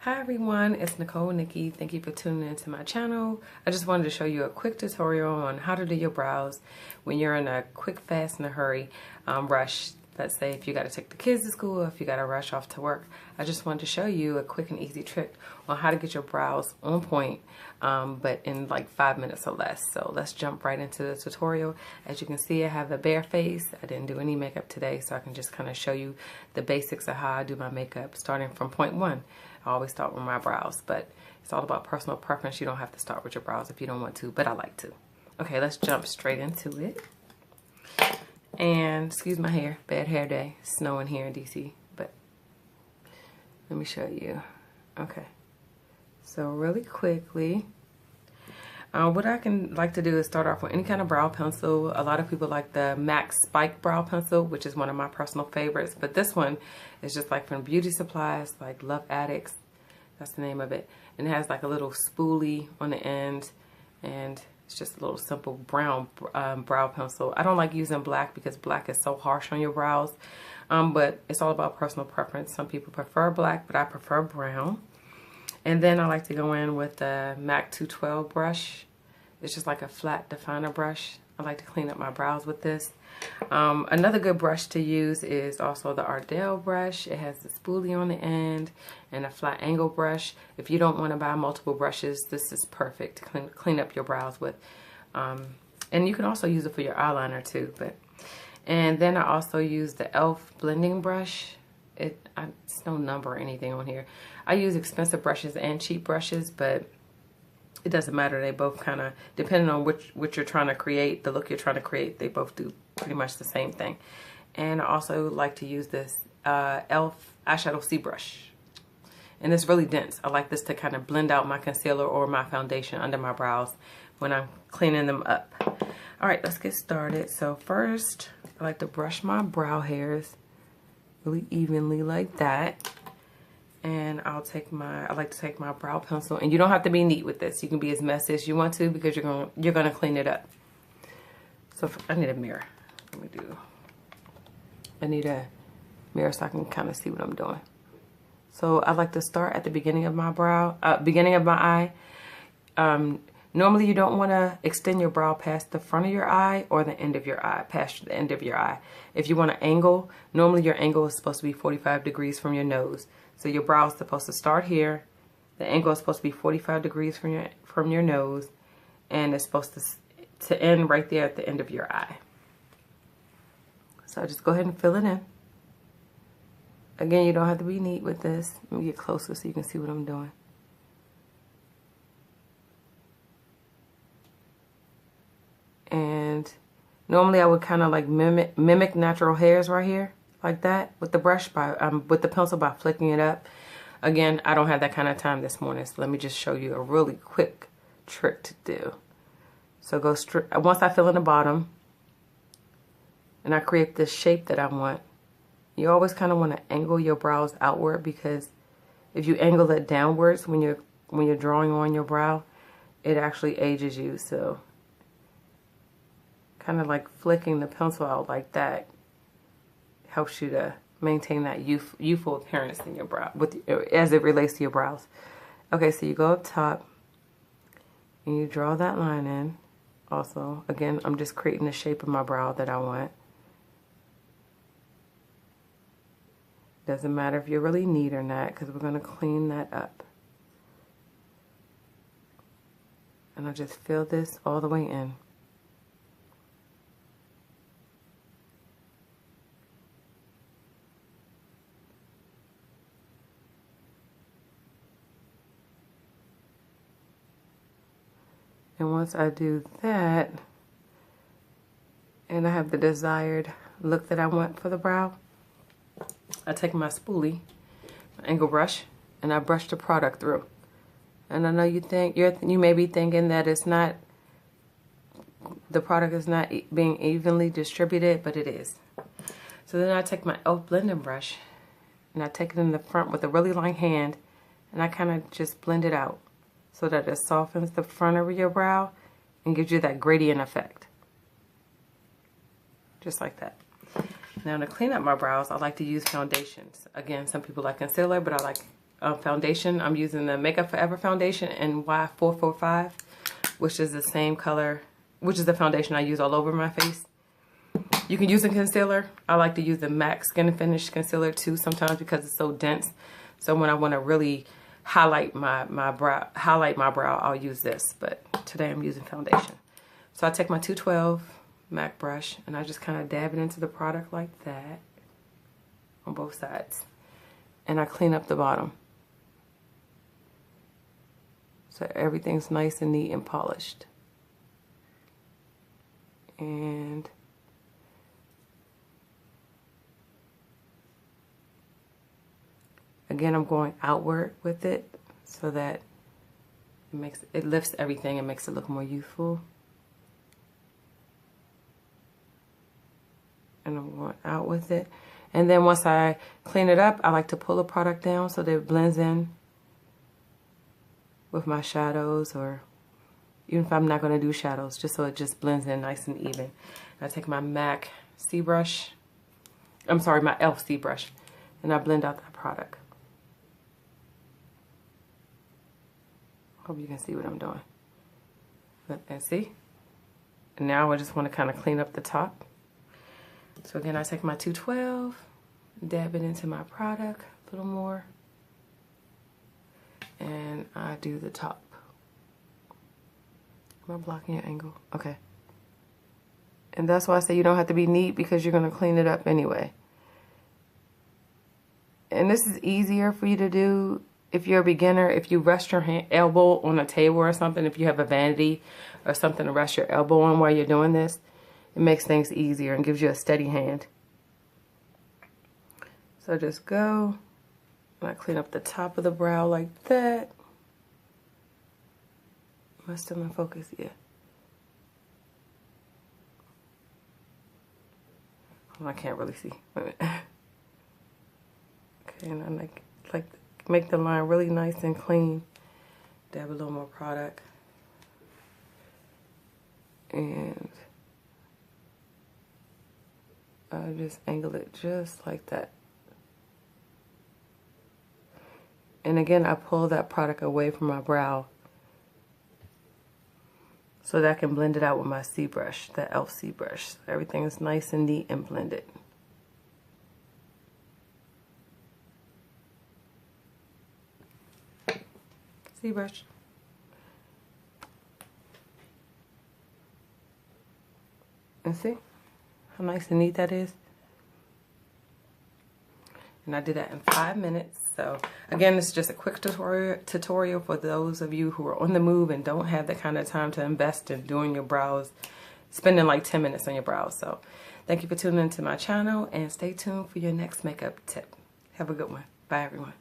Hi everyone, it's Nicole Nikki. Thank you for tuning into my channel. I just wanted to show you a quick tutorial on how to do your brows when you're in a quick, fast, and a hurry rush. Let's say if you got to take the kids to school, if you got to rush off to work. I just wanted to show you a quick and easy trick on how to get your brows on point, but in like 5 minutes or less. So let's jump right into the tutorial. As you can see, I have a bare face. I didn't do any makeup today, so I can just kind of show you the basics of how I do my makeup, starting from point one. I always start with my brows, but it's all about personal preference. You don't have to start with your brows if you don't want to, but I like to. Okay, let's jump straight into it. And excuse my hair, bad hair day, snowing here in DC, but let me show you. Okay, so really quickly, what I can like to do is start off with any kind of brow pencil. A lot of people like the MAC Spike brow pencil, which is one of my personal favorites, but this one is just like from Beauty Supplies, like Love Addicts, that's the name of it. And it has like a little spoolie on the end, and it's just a little simple brown brow pencil. I don't like using black because black is so harsh on your brows, but it's all about personal preference. Some people prefer black, but I prefer brown. And then I like to go in with the MAC 212 brush. It's just like a flat definer brush. I like to clean up my brows with this. Another good brush to use is also the Ardell brush. It has the spoolie on the end and a flat angle brush. If you don't want to buy multiple brushes, this is perfect to clean up your brows with. And you can also use it for your eyeliner too. And then I also use the e.l.f. blending brush. It's no number or anything on here. I use expensive brushes and cheap brushes, but it doesn't matter. They both kind of, depending on what you're trying to create, the look you're trying to create, they both do pretty much the same thing. And I also like to use this e.l.f. eyeshadow C brush. And it's really dense. I like this to kind of blend out my concealer or my foundation under my brows when I'm cleaning them up. All right, let's get started. So first, I like to brush my brow hairs really evenly like that. And I like to take my brow pencil, and you don't have to be neat with this. You can be as messy as you want to because you're gonna clean it up. So I need a mirror. I need a mirror so I can kind of see what I'm doing. So I like to start at the beginning of my beginning of my eye. Normally you don't want to extend your brow past the front of your eye or the end of your eye, past the end of your eye. If you want to angle, normally your angle is supposed to be 45 degrees from your nose. So your brow is supposed to start here. The angle is supposed to be 45 degrees from your nose, and it's supposed to end right there at the end of your eye. So just go ahead and fill it in. Again, you don't have to be neat with this. Let me get closer so you can see what I'm doing. And normally I would kind of like mimic natural hairs right here, like that, with the brush with the pencil by flicking it up. Again, I don't have that kind of time this morning, so let me just show you a really quick trick to do. So go straight, once I fill in the bottom and I create this shape that I want, you always kind of want to angle your brows outward, because if you angle it downwards when you're drawing on your brow, it actually ages you. So kind of like flicking the pencil out like that helps you to maintain that youthful appearance in your brow as it relates to your brows. Okay, so you go up top and you draw that line in. Also, again, I'm just creating the shape of my brow that I want. Doesn't matter if you're really neat or not, because we're going to clean that up. And I just fill this all the way in. And once I do that, and I have the desired look that I want for the brow, I take my spoolie, my angle brush, and I brush the product through. And I know you may be thinking that the product is not being evenly distributed, but it is. So then I take my e.l.f. blending brush, and I take it in the front with a really light hand, and I kind of just blend it out, so that it softens the front of your brow and gives you that gradient effect. Just like that. Now to clean up my brows, I like to use foundations. Again, some people like concealer, but I like foundation. I'm using the Makeup Forever foundation in Y445, which is the same color, which is the foundation I use all over my face. You can use a concealer. I like to use the MAC Skin Finish concealer too sometimes because it's so dense. So when I want to really highlight my brow, I'll use this. But today I'm using foundation. So I take my 212 MAC brush and I just kind of dab it into the product like that on both sides. And I clean up the bottom. So everything's nice and neat and polished. And again, I'm going outward with it so that it lifts everything and makes it look more youthful. And I'm going out with it. And then once I clean it up, I like to pull the product down so that it blends in with my shadows, or even if I'm not going to do shadows, just so it just blends in nice and even. And I take my MAC C brush, I'm sorry, my e.l.f. C brush, and I blend out that product. Hope you can see what I'm doing. And see? And now I just want to kind of clean up the top. So again, I take my 212, dab it into my product a little more, and I do the top. Am I blocking your angle? Okay. And that's why I say you don't have to be neat, because you're going to clean it up anyway. And this is easier for you to do if you're a beginner. If you rest your elbow on a table or something, if you have a vanity or something to rest your elbow on while you're doing this, it makes things easier and gives you a steady hand. So just go, and I clean up the top of the brow like that. Am I still in focus? Yeah. I can't really see. Wait a minute. Okay, and I like make the line really nice and clean. Dab a little more product. And I just angle it just like that. And again, I pull that product away from my brow so that I can blend it out with my C brush, the e.l.f. C brush. So everything is nice and neat and blended. C brush. And see how nice and neat that is? And I did that in 5 minutes. So again, it's just a quick tutorial for those of you who are on the move and don't have the kind of time to invest in doing your brows, spending like 10 minutes on your brows. So thank you for tuning into my channel, and stay tuned for your next makeup tip. Have a good one. Bye, everyone.